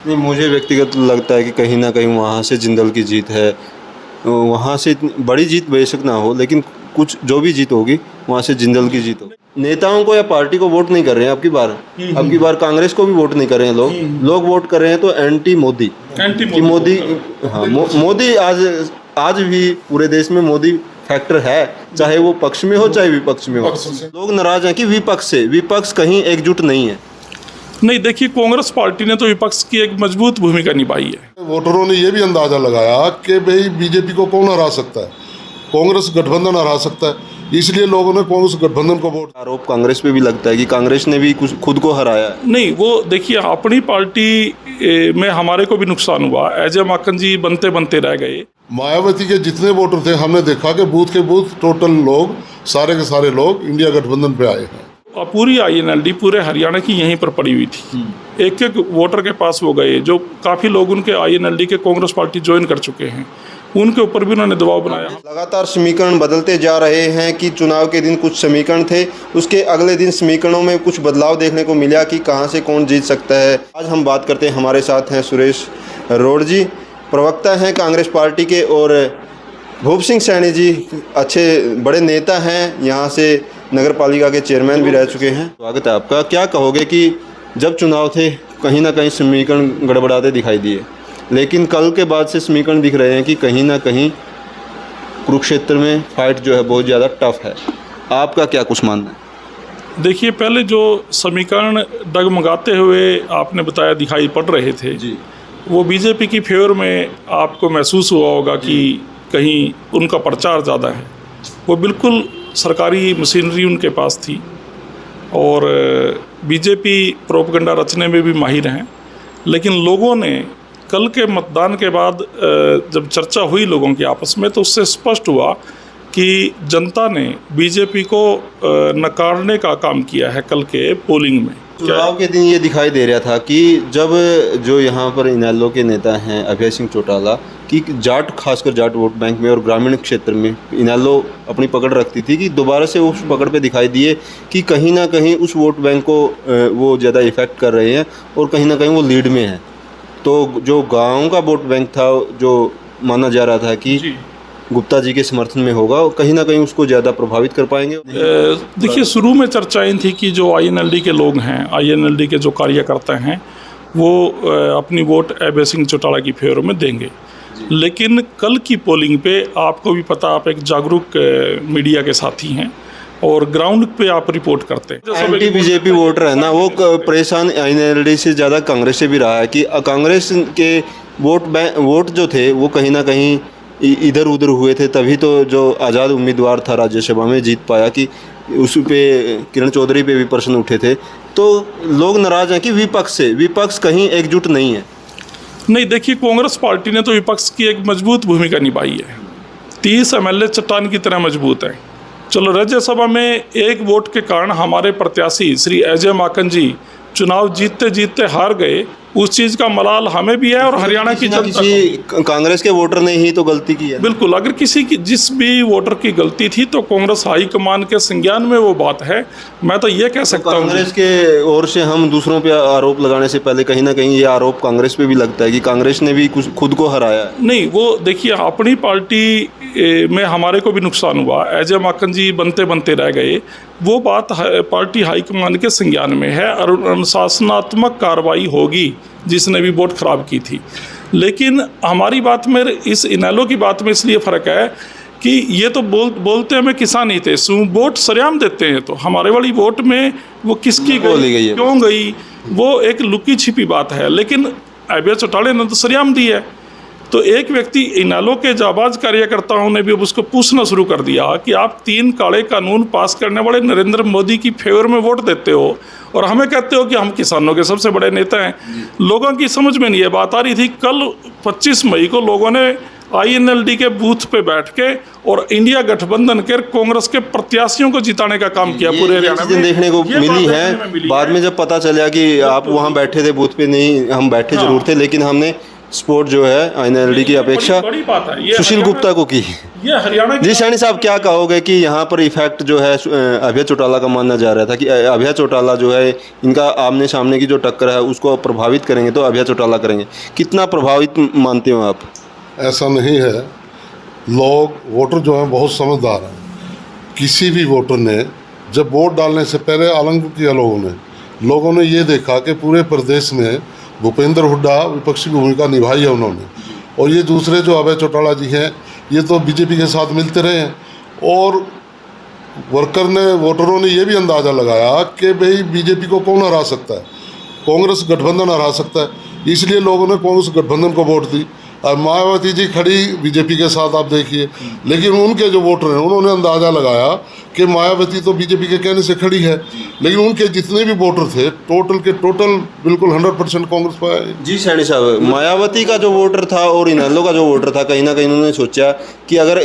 नहीं, मुझे व्यक्तिगत लगता है कि कहीं ना कहीं वहाँ से जिंदल की जीत है। वहाँ से इतनी बड़ी जीत बेशक ना हो, लेकिन कुछ जो भी जीत होगी वहाँ से जिंदल की जीत हो। नेताओं को या पार्टी को वोट नहीं कर रहे हैं अब की बार कांग्रेस को भी वोट नहीं कर रहे हैं लोग वोट कर रहे हैं तो एंटी मोदी कि मोदी। हाँ, मोदी आज भी पूरे देश में मोदी फैक्टर है, चाहे वो पक्ष में हो चाहे विपक्ष में हो। लोग नाराज हैं कि विपक्ष कहीं एकजुट नहीं है। नहीं, देखिए, कांग्रेस पार्टी ने तो विपक्ष की एक मजबूत भूमिका निभाई है। वोटरों ने ये भी अंदाजा लगाया कि भाई बीजेपी को कौन हरा सकता है, कांग्रेस गठबंधन हरा सकता है, इसलिए लोगों ने कांग्रेस गठबंधन को वोट। आरोप कांग्रेस पे भी लगता है कि कांग्रेस ने भी कुछ खुद को हराया है। नहीं, वो देखिए, अपनी पार्टी में हमारे को भी नुकसान हुआ। अजय माकन जी बनते बनते रह गए। मायावती के जितने वोटर थे हमने देखा कि बूथ के बूथ टोटल लोग सारे के सारे लोग इंडिया गठबंधन पे आए हैं। और पूरी INLD पूरे हरियाणा की यहीं पर पड़ी हुई थी। एक एक वोटर के पास वो गए, जो काफ़ी लोग उनके INLD के कांग्रेस पार्टी ज्वाइन कर चुके हैं, उनके ऊपर भी उन्होंने दबाव बनाया। लगातार समीकरण बदलते जा रहे हैं कि चुनाव के दिन कुछ समीकरण थे, उसके अगले दिन समीकरणों में कुछ बदलाव देखने को मिला कि कहां से कौन जीत सकता है। आज हम बात करते हैं, हमारे साथ हैं सुरेश रोड जी, प्रवक्ता हैं कांग्रेस पार्टी के, और भूप सिंह सैनी जी अच्छे बड़े नेता हैं, यहाँ से नगर पालिका के चेयरमैन भी रह चुके हैं। स्वागत है आपका। क्या कहोगे कि जब चुनाव थे कहीं ना कहीं समीकरण गड़बड़ाते दिखाई दिए, लेकिन कल के बाद से समीकरण दिख रहे हैं कि कहीं ना कहीं कुरुक्षेत्र में फाइट जो है बहुत ज़्यादा टफ है। आपका क्या कुछ मानना है? देखिए, पहले जो समीकरण डगमगाते हुए आपने बताया दिखाई पड़ रहे थे जी, वो बीजेपी की फेवर में आपको महसूस हुआ होगा कि कहीं उनका प्रचार ज़्यादा है। वो बिल्कुल सरकारी मशीनरी उनके पास थी और बीजेपी प्रोपगंडा रचने में भी माहिर हैं। लेकिन लोगों ने कल के मतदान के बाद जब चर्चा हुई लोगों की आपस में, तो उससे स्पष्ट हुआ कि जनता ने बीजेपी को नकारने का काम किया है कल के पोलिंग में। चुनाव के दिन ये दिखाई दे रहा था कि जब जो यहाँ पर इनेलो के नेता हैं अभय सिंह चौटाला की जाट, खासकर जाट वोट बैंक में और ग्रामीण क्षेत्र में इनेलो अपनी पकड़ रखती थी, कि दोबारा से उस पकड़ पे दिखाई दिए कि कहीं ना कहीं उस वोट बैंक को वो ज़्यादा इफेक्ट कर रहे हैं और कहीं ना कहीं वो लीड में है। तो जो गाँव का वोट बैंक था, जो माना जा रहा था कि गुप्ता जी के समर्थन में होगा, कहीं ना कहीं उसको ज़्यादा प्रभावित कर पाएंगे। देखिए, शुरू में चर्चाएं थी कि जो INLD के लोग हैं, INLD के जो कार्यकर्ता हैं, वो अपनी वोट अभय सिंह चौटाला की फेवर में देंगे। लेकिन कल की पोलिंग पे आपको भी पता, आप एक जागरूक मीडिया के साथी हैं और ग्राउंड पे आप रिपोर्ट करते हैं। एंटी बीजेपी वोटर है ना, वो परेशान INLD से ज़्यादा कांग्रेस से भी रहा है कि कांग्रेस के वोट जो थे वो कहीं ना कहीं इधर उधर हुए थे, तभी तो जो आज़ाद उम्मीदवार था राज्यसभा में जीत पाया, कि उस पे किरण चौधरी पे भी प्रश्न उठे थे। तो लोग नाराज़ हैं कि विपक्ष कहीं एकजुट नहीं है। नहीं, देखिए, कांग्रेस पार्टी ने तो विपक्ष की एक मजबूत भूमिका निभाई है। 30 MLA चट्टान की तरह मजबूत हैं। चलो, राज्यसभा में एक वोट के कारण हमारे प्रत्याशी श्री अजय माकन जी चुनाव जीतते जीतते हार गए, उस चीज़ का मलाल हमें भी है और हरियाणा की जनता को। कांग्रेस के वोटर ने ही तो गलती की है। बिल्कुल, अगर किसी की जिस भी वोटर की गलती थी तो कांग्रेस हाईकमान के संज्ञान में वो बात है। मैं तो ये कह सकता हूँ, कांग्रेस के ओर से हम दूसरों पे आरोप लगाने से पहले कहीं ना कहीं ये आरोप कांग्रेस पे भी लगता है कि कांग्रेस ने भी कुछ खुद को हराया है। नहीं, वो देखिए, अपनी पार्टी में हमारे को भी नुकसान हुआ। अजय माकन जी बनते बनते रह गए, वो बात पार्टी हाईकमान के संज्ञान में है और अनुशासनात्मक कार्रवाई होगी जिसने भी वोट खराब की थी। लेकिन हमारी बात में, इस इनेलो की बात में इसलिए फ़र्क है कि ये तो बोलते हमें किसान ही थे, वोट सरेआम देते हैं। तो हमारे वाली वोट में वो किसकी गई, क्यों गई, वो एक लुकी छिपी बात है। लेकिन अभय चौटाला ने तो सरेआम दी है। तो एक व्यक्ति, इनेलो के जाबाज कार्यकर्ताओं ने भी अब उसको पूछना शुरू कर दिया कि आप 3 काले कानून पास करने वाले नरेंद्र मोदी की फेवर में वोट देते हो और हमें कहते हो कि हम किसानों के सबसे बड़े नेता हैं। लोगों की समझ में नहीं ये बात आ रही थी। कल 25 मई को लोगों ने INLD के बूथ पे बैठ के और इंडिया गठबंधन के कांग्रेस के प्रत्याशियों को जिताने का काम किया पूरे हरियाणा में। देखने को मिली है। बाद में जब पता चला कि आप वहाँ बैठे थे बूथ पे, नहीं हम बैठे जरूर थे, लेकिन हमने सपोर्ट जो है एनएलडी की अपेक्षा बड़ी बात है ये सुशील हरियाणा- गुप्ता को की। ये हरियाणा की जी सैनी साहब, क्या कहोगे कि यहाँ पर इफेक्ट जो है अभय चौटाला का मानना जा रहा था कि अभय चौटाला जो है इनका आमने सामने की जो टक्कर है उसको प्रभावित करेंगे तो अभय चौटाला करेंगे, कितना प्रभावित मानते हो आप? ऐसा नहीं है। लोग वोटर जो हैं बहुत समझदार हैं। किसी भी वोटर ने जब वोट डालने से पहले आलंग किया लोगों ने ये देखा कि पूरे प्रदेश में भूपेंद्र हुड्डा विपक्षी भूमिका निभाई है उन्होंने, और ये दूसरे जो अभय चौटाला जी हैं ये तो बीजेपी के साथ मिलते रहे हैं। और वोटरों ने ये भी अंदाज़ा लगाया कि भाई बीजेपी को कौन हरा सकता है, कांग्रेस गठबंधन हरा सकता है, इसलिए लोगों ने कांग्रेस गठबंधन को वोट दी। और मायावती जी खड़ी बीजेपी के साथ, आप देखिए, लेकिन उनके जो वोटर हैं उन्होंने अंदाज़ा लगाया कि मायावती तो बीजेपी के कहने से खड़ी है, लेकिन उनके जितने भी वोटर थे टोटल के टोटल बिल्कुल 100% कांग्रेस पर आए। जी सैनी साहब, मायावती का जो वोटर था और इनेलो का जो वोटर था, कहीं ना कहीं उन्होंने सोचा कि अगर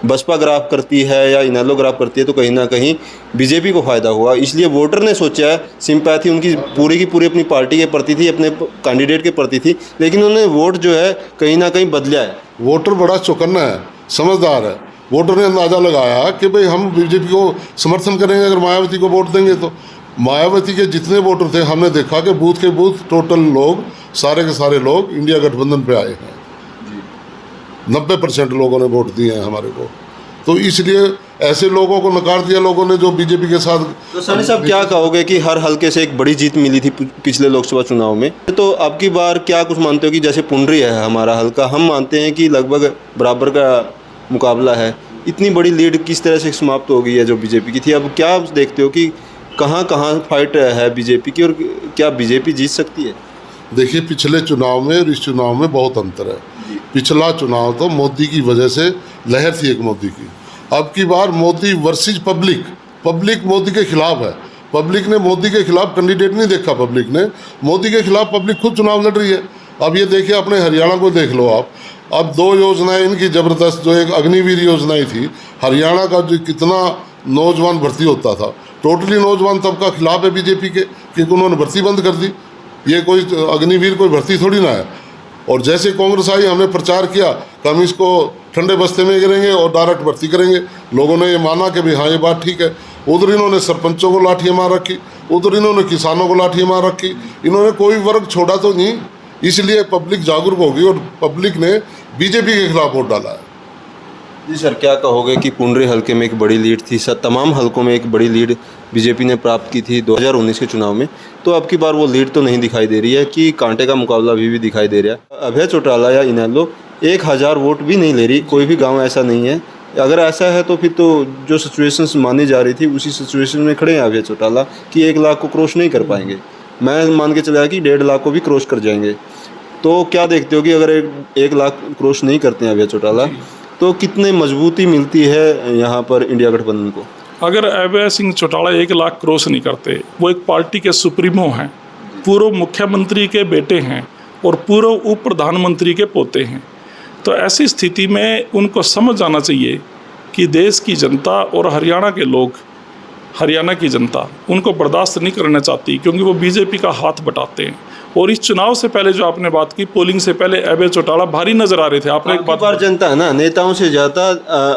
बसपा ग्राफ करती है या इनेलो ग्राफ करती है तो कहीं ना कहीं बीजेपी को फ़ायदा हुआ, इसलिए वोटर ने सोचा, सिंपैथी उनकी पूरी की पूरी अपनी पार्टी के प्रति थी, अपने कैंडिडेट के प्रति थी, लेकिन उन्होंने वोट जो है कहीं ना कहीं बदला है। वोटर बड़ा चौकन्ना है, समझदार है। वोटर ने अंदाज़ा लगाया कि भाई हम बीजेपी को समर्थन करेंगे अगर मायावती को वोट देंगे तो। मायावती के जितने वोटर थे हमने देखा कि बूथ के बूथ टोटल लोग, सारे के सारे लोग इंडिया गठबंधन पे आए हैं। 90% लोगों ने वोट दिए हैं हमारे को, तो इसलिए ऐसे लोगों को नकार दिया लोगों ने जो बीजेपी के साथ। तो सैनी साहब, क्या कहोगे कि हर हल्के से एक बड़ी जीत मिली थी पिछले लोकसभा चुनाव में, तो अब की बार क्या कुछ मानते हो कि जैसे पुंडरी है हमारा हल्का, हम मानते हैं कि लगभग बराबर का मुकाबला है, इतनी बड़ी लीड किस तरह से समाप्त हो गई है जो बीजेपी की थी, अब क्या देखते हो कि कहाँ कहाँ फाइट है बीजेपी की और क्या बीजेपी जीत सकती है? देखिए, पिछले चुनाव में और इस चुनाव में बहुत अंतर है। पिछला चुनाव तो मोदी की वजह से लहर थी एक मोदी की, अब की बार मोदी वर्सेस पब्लिक मोदी के खिलाफ है। पब्लिक ने मोदी के खिलाफ कैंडिडेट नहीं देखा, पब्लिक ने मोदी के खिलाफ पब्लिक खुद चुनाव लड़ रही है। अब ये देखिए, अपने हरियाणा को देख लो आप, अब 2 योजनाएं इनकी ज़बरदस्त, जो एक अग्निवीर योजनाएं थी, हरियाणा का जो कितना नौजवान भर्ती होता था, टोटली नौजवान तबका खिलाफ है बीजेपी के, क्योंकि उन्होंने भर्ती बंद कर दी। ये कोई अग्निवीर कोई भर्ती थोड़ी ना है। और जैसे कांग्रेस आई, हमने प्रचार किया कि हम इसको ठंडे बस्ते में गिरेंगे और डायरेक्ट भर्ती करेंगे, लोगों ने ये माना कि भाई हाँ ये बात ठीक है। उधर इन्होंने सरपंचों को लाठियाँ मार रखी, उधर इन्होंने किसानों को लाठियाँ मार रखी, इन्होंने कोई वर्ग छोड़ा तो नहीं, इसलिए पब्लिक जागरूक होगी और पब्लिक ने बीजेपी के खिलाफ वोट डाला है। जी सर, क्या कहोगे कि पुंडरी हल्के में एक बड़ी लीड थी, तमाम हल्कों में एक बड़ी लीड बीजेपी ने प्राप्त की थी 2019 के चुनाव में, तो अब की बार वो लीड तो नहीं दिखाई दे रही है कि कांटे का मुकाबला अभी भी दिखाई दे रहा है। अभय चौटाला या इनेलो 1000 वोट भी नहीं ले रही, कोई भी गांव ऐसा नहीं है। अगर ऐसा है तो फिर तो जो सिचुएशंस मानी जा रही थी उसी सिचुएशन में खड़े हैं अभय चौटाला कि 1 लाख को क्रॉस नहीं कर पाएंगे। मैं मान के चला कि 1.5 लाख को भी क्रॉस कर जाएंगे। तो क्या देखते हो कि अगर 1 लाख क्रॉस नहीं करते हैं अभय चौटाला तो कितनी मजबूती मिलती है यहाँ पर इंडिया गठबंधन को? अगर अभय सिंह चौटाला 1 लाख क्रॉस नहीं करते, वो एक पार्टी के सुप्रीमो हैं, पूर्व मुख्यमंत्री के बेटे हैं और पूर्व उप प्रधानमंत्री के पोते हैं, तो ऐसी स्थिति में उनको समझ जाना चाहिए कि देश की जनता और हरियाणा के लोग, हरियाणा की जनता उनको बर्दाश्त नहीं करना चाहती, क्योंकि वो बीजेपी का हाथ बटाते हैं। और इस चुनाव से पहले जो आपने बात की, पोलिंग से पहले अभय चौटाला भारी नजर आ रहे थे। आपने एक बात, जनता है ना, नेताओं से ज़्यादा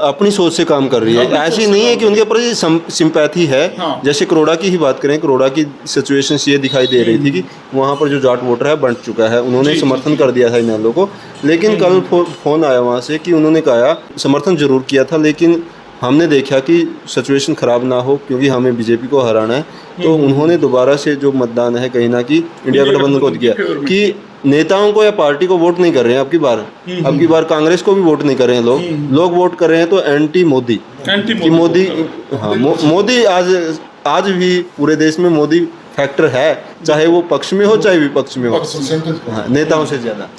अपनी सोच से काम कर रही है। ऐसी नहीं है कि उनके ऊपर सिंपैथी है। हाँ। जैसे करोड़ा की ही बात करें, करोड़ा की सिचुएशन ये दिखाई दे रही थी कि वहाँ पर जो जाट वोटर है बंट चुका है, उन्होंने समर्थन कर दिया था इनेलो को, लेकिन कल फोन आया वहाँ से कि उन्होंने कहा समर्थन जरूर किया था, लेकिन हमने देखा कि सिचुएशन ख़राब ना हो क्योंकि हमें बीजेपी को हराना है, तो उन्होंने दोबारा से जो मतदान है कहीं ना कि इंडिया गठबंधन को दिया कि नेताओं को या पार्टी को वोट नहीं कर रहे हैं। अब की बार कांग्रेस को भी वोट नहीं कर रहे हैं लोग वोट कर रहे हैं तो एंटी मोदी कि मोदी, हाँ मोदी आज भी पूरे देश में मोदी फैक्टर है, चाहे वो पक्ष में हो चाहे विपक्ष में हो, हाँ, नेताओं से ज़्यादा।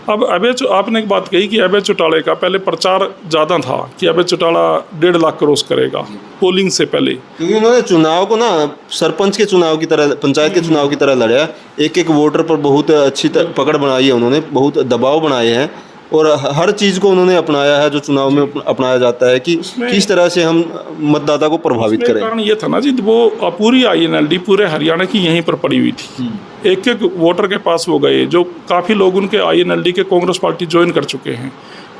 अब आपने एक बात कही कि अभय चौटाला का पहले प्रचार ज़्यादा था कि अभय चौटाला 1.5 लाख क्रॉस करेगा पोलिंग से पहले, क्योंकि उन्होंने चुनाव को ना सरपंच के चुनाव की तरह, पंचायत के चुनाव की तरह लड़ा। एक वोटर पर बहुत अच्छी पकड़ बनाई है उन्होंने, बहुत दबाव बनाए हैं और हर चीज़ को उन्होंने अपनाया है जो चुनाव में अपनाया जाता है कि किस तरह से हम मतदाता को प्रभावित उसमें करें। कारण ये था ना जी, वो पूरी INLD पूरे हरियाणा की यहीं पर पड़ी हुई थी। एक एक वोटर के पास वो गए, जो काफ़ी लोग उनके INLD के कांग्रेस पार्टी ज्वाइन कर चुके हैं,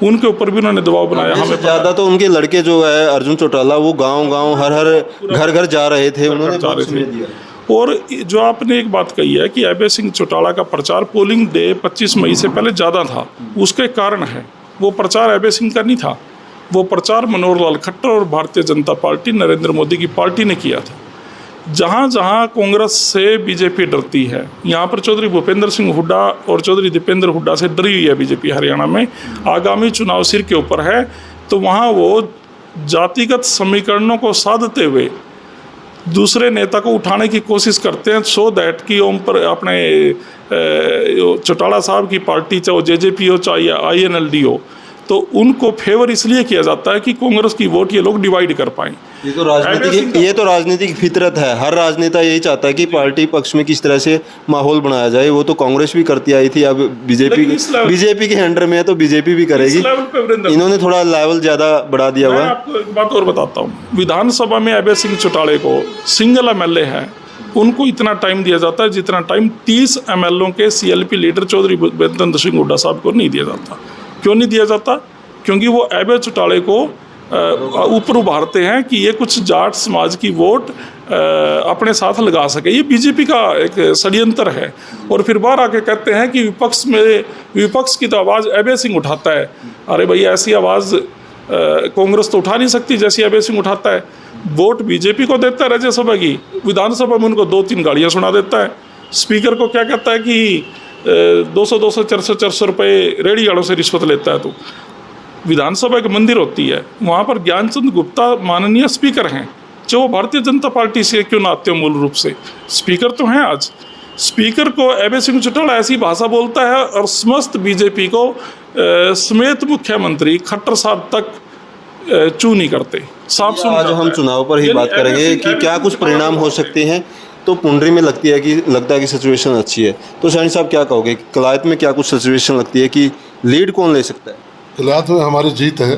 उनके ऊपर भी उन्होंने दबाव बनाया। हमें ज़्यादा तो उनके लड़के जो है अर्जुन चौटाला, वो गांव-गांव हर घर घर जा रहे थे, उन्होंने जा बहुत रहे समय दिया। और जो आपने एक बात कही है कि अभय सिंह चौटाला का प्रचार पोलिंग डे 25 मई से पहले ज़्यादा था, उसके कारण है। वो प्रचार अभय सिंह का नहीं था, वो प्रचार मनोहर लाल खट्टर और भारतीय जनता पार्टी नरेंद्र मोदी की पार्टी ने किया था। जहाँ जहाँ कांग्रेस से बीजेपी डरती है, यहाँ पर चौधरी भूपेंद्र सिंह हुड्डा और चौधरी दीपेंद्र हुड्डा से डरी हुई है बीजेपी हरियाणा में, आगामी चुनाव सिर के ऊपर है, तो वहाँ वो जातिगत समीकरणों को साधते हुए दूसरे नेता को उठाने की कोशिश करते हैं, सो दैट कि ओम पर अपने चौटाला साहब की पार्टी, चाहे वो JJP हो चाहे INLD हो, तो उनको फेवर इसलिए किया जाता है कि कांग्रेस की वोट ये लोग डिवाइड कर पाएं। ये तो राजनीतिक फितरत है। हर राजनेता यही चाहता है कि पार्टी पक्ष में किस तरह से माहौल बनाया जाए। वो तो कांग्रेस भी करती आई थी, अब बीजेपी के अंडर में है तो बीजेपी भी करेगी। इन्होंने थोड़ा लेवल ज़्यादा बढ़ा दिया हुआ। मैं आपको एक बात और बताता हूँ, विधानसभा में अभय सिंह चौटाले को सिंगल MLA है, उनको इतना टाइम दिया जाता है जितना टाइम 30 MLOं के CLP लीडर चौधरी भूपेंद्र सिंह हुड्डा साहब को नहीं दिया जाता। क्यों नहीं दिया जाता? क्योंकि वो अभय चौटाले को ऊपर उभारते हैं कि ये कुछ जाट समाज की वोट अपने साथ लगा सके। ये बीजेपी का एक षड्यंत्र है। और फिर बाहर आके कहते हैं कि विपक्ष की तो आवाज़ अभय सिंह उठाता है। अरे भाई, ऐसी आवाज़ कांग्रेस तो उठा नहीं सकती जैसी अभय सिंह उठाता है। वोट बीजेपी को देता है राज्यसभा की, विधानसभा में उनको 2-3 गाड़ियाँ सुना देता है। स्पीकर को क्या कहता है कि 200 400 रुपये रेडी गाड़ों से रिश्वत लेता है। तो विधानसभा एक मंदिर होती है, वहाँ पर ज्ञानचंद गुप्ता माननीय स्पीकर हैं, जो भारतीय जनता पार्टी से क्यों ना आते हो, मूल रूप से स्पीकर तो हैं। आज स्पीकर को अभय सिंह चौटाला ऐसी भाषा बोलता है और समस्त बीजेपी को समेत मुख्यमंत्री खट्टर साहब तक चू नहीं करते। साफ सुन आज हम चुनाव पर ही बात करेंगे कि क्या कुछ परिणाम हो सकते हैं। तो पुंडरी में लगता है कि सिचुएशन अच्छी है। तो शानी साहब क्या कहोगे, कलायत में क्या कुछ सिचुएशन लगती है कि लीड कौन ले सकता है? कलायत में हमारी जीत है,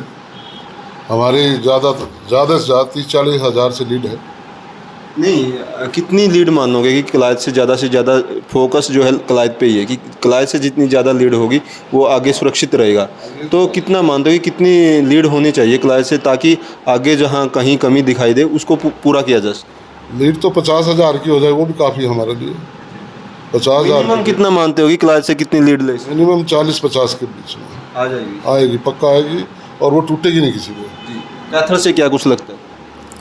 हमारी ज़्यादा से ज़्यादा 30-40 से लीड है। नहीं, कितनी लीड मानोगे कि कलायत से ज़्यादा फोकस जो है कलायत पे ही है कि कलायत से जितनी ज़्यादा लीड होगी वो आगे सुरक्षित रहेगा? तो कितना मानते हो कि कितनी लीड होनी चाहिए कलायत से, ताकि आगे जहाँ कहीं कमी दिखाई दे उसको पूरा किया जा सके? लीड तो 50,000 की हो जाए, वो भी काफ़ी हमारे लिए। 50,000 मिनिमम कितना मानते हो कि कलायत से कितनी लीड ले? मिनिमम 40-50 के बीच में आ जाएगी, आएगी, पक्का आएगी, और वो टूटेगी नहीं किसी को। कैथल से क्या कुछ लगता है?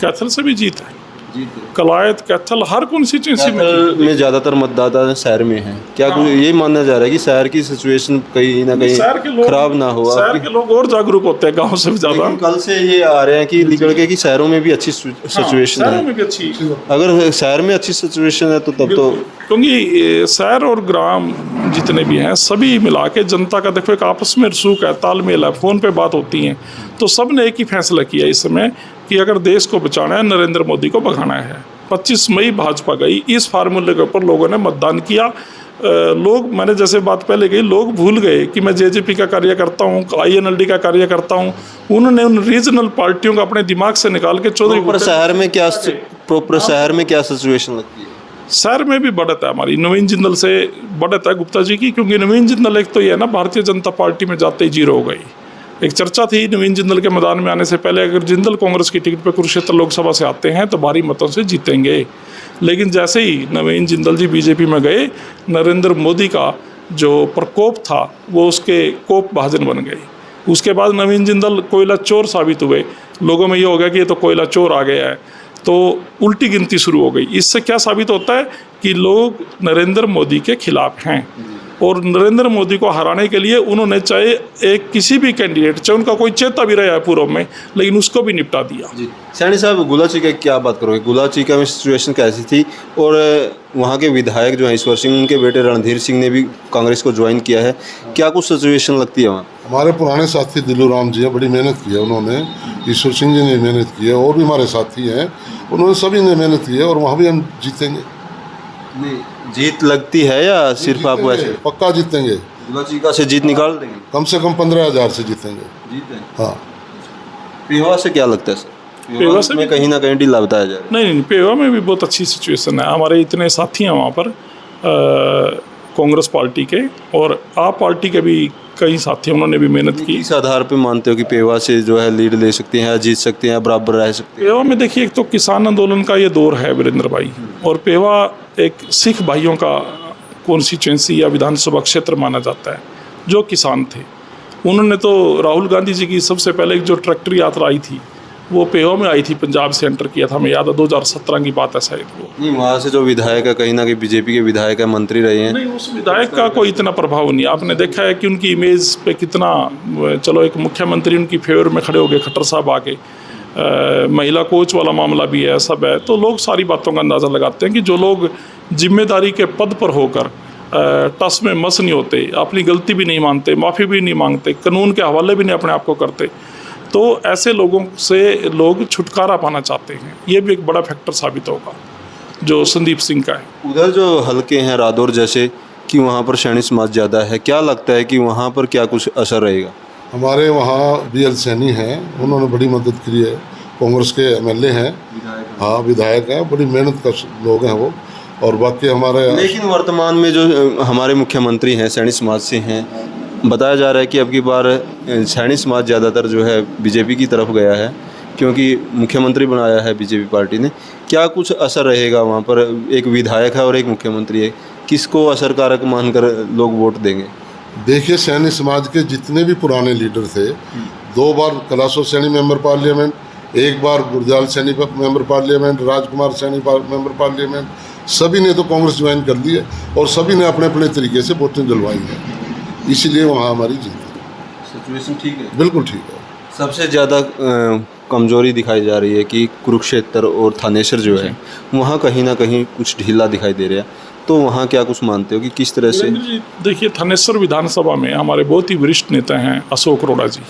कैथल से भी जीत है, कलायत कैथल हर कॉन्स्टिट्यूंसी में ज़्यादातर मतदाता शहर में हैं। क्या कुछ यही माना जा रहा है कि शहर की सिचुएशन कहीं ना कहीं खराब ना हो? शहर के लोग और जागरूक होते हैं गांव से ज़्यादा। कल से ये आ रहे हैं कि निकल के कि शहरों में भी अच्छी सिचुएशन है। शहरों में भी अच्छी, अगर शहर में अच्छी सिचुएशन है तो तब तो, क्योंकि शहर और ग्राम जितने भी हैं सभी मिला के जनता का देखो एक आपस में रसूख है, तालमेल है, फ़ोन पे बात होती हैं। तो सब ने एक ही फैसला किया इस समय कि अगर देश को बचाना है, नरेंद्र मोदी को भगाना है। 25 मई भाजपा गई, इस फार्मूले के ऊपर लोगों ने मतदान किया। लोग, मैंने जैसे बात पहले कही, लोग भूल गए कि मैं JJP का कार्य करता हूँ, INLD का कार्य करता हूँ। उन्होंने उन रीजनल पार्टियों को अपने दिमाग से निकाल के प्रॉपर शहर में क्या सिचुएशन लगती है? शहर में भी बढ़त है हमारी, नवीन जिंदल से बढ़त है गुप्ता जी की, क्योंकि नवीन जिंदल एक तो ये है ना, भारतीय जनता पार्टी में जाते ही 0 हो गई। एक चर्चा थी नवीन जिंदल के मैदान में आने से पहले, अगर जिंदल कांग्रेस की टिकट पर कुरुक्षेत्र लोकसभा से आते हैं तो भारी मतों से जीतेंगे। लेकिन जैसे ही नवीन जिंदल जी BJP में गए, नरेंद्र मोदी का जो प्रकोप था वो उसके कोप भाजन बन गए। उसके बाद नवीन जिंदल कोयला चोर साबित हुए। लोगों में ये हो गया कि ये तो कोयला चोर आ गया है, तो उल्टी गिनती शुरू हो गई। इससे क्या साबित होता है कि लोग नरेंद्र मोदी के खिलाफ हैं, और नरेंद्र मोदी को हराने के लिए उन्होंने चाहे एक किसी भी कैंडिडेट, चाहे उनका कोई चेता भी रहा है पूर्व में, लेकिन उसको भी निपटा दिया। जी सैनी साहब, गुलाची का क्या बात करोगे? गुलाची का में सिचुएशन कैसी थी? और वहाँ के विधायक जो हैं ईश्वर सिंह, उनके बेटे रणधीर सिंह ने भी कांग्रेस को ज्वाइन किया है, क्या कुछ सिचुएशन लगती है वहाँ? हमारे पुराने साथी दिलू राम जी हैं, बड़ी मेहनत की है उन्होंने। ईश्वर सिंह जी ने मेहनत की है, और भी हमारे साथी हैं, उन्होंने सभी ने मेहनत की है, और वहाँ भी हम जीतेंगे। नहीं, जीत लगती है या सिर्फ आप वैसे? पक्का जीतेंगे। दुलाचीका से जीत निकाल देंगे? कम से कम 15,000 से जीतेंगे। जीत है। हाँ। पेवा से क्या लगता है सर? पेवा से में कहीं ना कहीं ढीला बताया जा रहा है। नहीं, पेवा में भी बहुत अच्छी सिचुएशन है। हमारे इतने साथी हैं वहाँ पर कांग्रेस पार्टी के, और आप पार्टी के भी कई साथी, उन्होंने भी मेहनत की। किस आधार पे मानते हो कि पेवा से जो है लीड ले सकते हैं या जीत सकते हैं या बराबर रह सकते हैं? पेवा में देखिए, एक तो किसान आंदोलन का ये दौर है वीरेंद्र भाई, और पेवा एक सिख भाइयों का कॉन्स्टिट्यूंसी या विधानसभा क्षेत्र माना जाता है जो किसान थे। उन्होंने तो राहुल गांधी जी की सबसे पहले जो ट्रैक्टर यात्रा आई थी वो पेवा में आई थी, पंजाब से एंटर किया था, हमें याद है 2017 की बात है शायद वो। नहीं, वहाँ से जो विधायक है कहीं ना कहीं बीजेपी के विधायक है, मंत्री रहे हैं। नहीं, उस विधायक का कोई इतना प्रभाव नहीं। आपने देखा है कि उनकी इमेज पे कितना, चलो एक मुख्यमंत्री उनकी फेवर में खड़े हो गए, खट्टर साहब आके, महिला कोच वाला मामला भी है, सब है, तो लोग सारी बातों का अंदाज़ा लगाते हैं कि जो लोग जिम्मेदारी के पद पर होकर टस में मस नहीं होते, अपनी गलती भी नहीं मानते, माफ़ी भी नहीं मांगते, कानून के हवाले भी नहीं अपने आप को करते, तो ऐसे लोगों से लोग छुटकारा पाना चाहते हैं। ये भी एक बड़ा फैक्टर साबित होगा जो संदीप सिंह का है। उधर जो हलके हैं रादौर जैसे कि वहाँ पर सैनी समाज ज़्यादा है, क्या लगता है कि वहाँ पर क्या कुछ असर रहेगा? हमारे वहाँ BL सैनी हैं, उन्होंने बड़ी मदद की है। कांग्रेस के MLA हैं, हाँ विधायक हैं, बड़ी मेहनत का लोग हैं वो। और बाकी हमारे, लेकिन वर्तमान में जो हमारे मुख्यमंत्री हैं सैनी समाज से हैं, बताया जा रहा है कि अब की बार सैनी समाज ज़्यादातर जो है बीजेपी की तरफ गया है क्योंकि मुख्यमंत्री बनाया है बीजेपी पार्टी ने। क्या कुछ असर रहेगा वहाँ पर? एक विधायक है और एक मुख्यमंत्री है, किसको असरकारक मानकर लोग वोट देंगे? देखिए सैनी समाज के जितने भी पुराने लीडर थे, 2 बार कैलाशो सैनी मेंबर पार्लियामेंट, 1 बार गुरजाल Saini member parliament, Rajkumar Saini member parliament, सभी ने तो कांग्रेस ज्वाइन कर ली है और सभी ने अपने अपने तरीके से वोटिंग दिलवाई है, इसीलिए वहाँ हमारी जीत है। सिचुएशन ठीक है? बिल्कुल ठीक है। सबसे ज़्यादा कमजोरी दिखाई जा रही है कि कुरुक्षेत्र और थानेसर जो है वहाँ कहीं ना कहीं कुछ ढीला दिखाई दे रहा है, तो वहाँ क्या कुछ मानते हो कि किस तरह से? देखिए, थानेसर विधानसभा में हमारे बहुत ही वरिष्ठ नेता हैं अशोक अरोड़ा जी,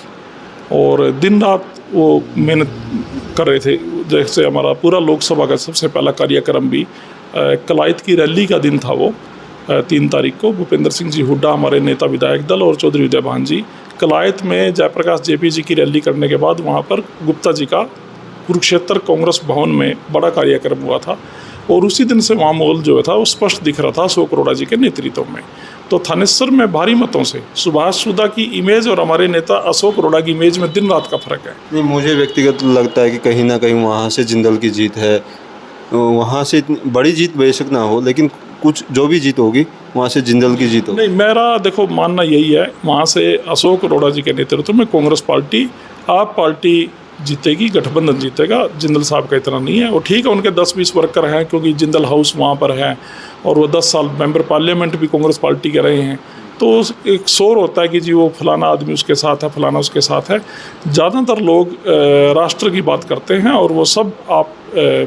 और दिन रात वो मेहनत कर रहे थे। जैसे हमारा पूरा लोकसभा का सबसे पहला कार्यक्रम भी कलायत की रैली का दिन था, वो 3 तारीख को भूपेंद्र सिंह जी हुड्डा हमारे नेता विधायक दल और चौधरी उदय भान जी कलायत में जयप्रकाश JP जी की रैली करने के बाद वहाँ पर गुप्ता जी का कुरुक्षेत्र कांग्रेस भवन में बड़ा कार्यक्रम हुआ था, और उसी दिन से वहाँ माहौल जो था वो स्पष्ट दिख रहा था अशोक अरोड़ा जी के नेतृत्व में। तो थानेसर में भारी मतों से सुभाष सुधा की इमेज और हमारे नेता अशोक अरोड़ा की इमेज में दिन रात का फर्क है। नहीं, मुझे व्यक्तिगत लगता है कि कहीं ना कहीं वहाँ से जिंदल की जीत है। वहाँ से इतनी बड़ी जीत बेशक ना हो, लेकिन कुछ जो भी जीत होगी वहाँ से जिंदल की जीत होगी। नहीं, मेरा देखो मानना यही है, वहाँ से अशोक अरोड़ा जी के नेतृत्व में कांग्रेस पार्टी, आप पार्टी जीतेगी, गठबंधन जीतेगा। जिंदल साहब का इतना नहीं है, वो ठीक है, उनके 10-20 वर्कर हैं क्योंकि जिंदल हाउस वहाँ पर है, और वो 10 साल मेंबर पार्लियामेंट भी कांग्रेस पार्टी के रहे हैं, तो एक शोर होता है कि जी वो फलाना आदमी उसके साथ है, फलाना उसके साथ है। ज़्यादातर लोग राष्ट्र की बात करते हैं, और वो सब आप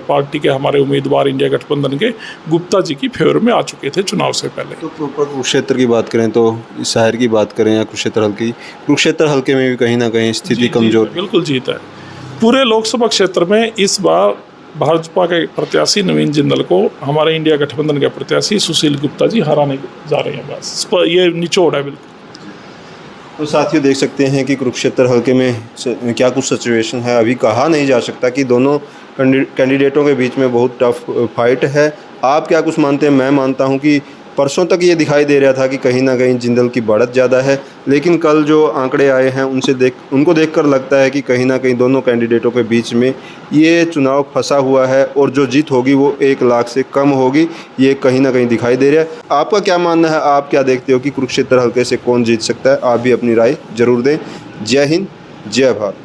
पार्टी के हमारे उम्मीदवार इंडिया गठबंधन के गुप्ता जी की फेवर में आ चुके थे चुनाव से पहले। तो प्रॉपर कुरुक्षेत्र की बात करें तो शहर की बात करें या कुरुक्षेत्र हल्के में भी कहीं ना कहीं स्थिति कमजोर? बिल्कुल जीत है। पूरे लोकसभा क्षेत्र में इस बार भाजपा के प्रत्याशी नवीन जिंदल को हमारे इंडिया गठबंधन के प्रत्याशी सुशील गुप्ता जी हराने जा रहे हैं। बस इस पर ये निचोड़ है बिल्कुल। तो साथियों देख सकते हैं कि कुरुक्षेत्र हल्के में क्या कुछ सिचुएशन है। अभी कहा नहीं जा सकता कि दोनों कैंडिडेटों के बीच में बहुत टफ फाइट है। आप क्या कुछ मानते हैं? मैं मानता हूं कि परसों तक ये दिखाई दे रहा था कि कहीं ना कहीं जिंदल की बढ़त ज़्यादा है, लेकिन कल जो आंकड़े आए हैं उनको देखकर लगता है कि कहीं ना कहीं दोनों कैंडिडेटों के बीच में ये चुनाव फंसा हुआ है, और जो जीत होगी वो 1 लाख से कम होगी, ये कहीं ना कहीं दिखाई दे रहा है। आपका क्या मानना है? आप क्या देखते हो कि कुरुक्षेत्र हल्के से कौन जीत सकता है? आप भी अपनी राय जरूर दें। जय हिंद, जय भारत।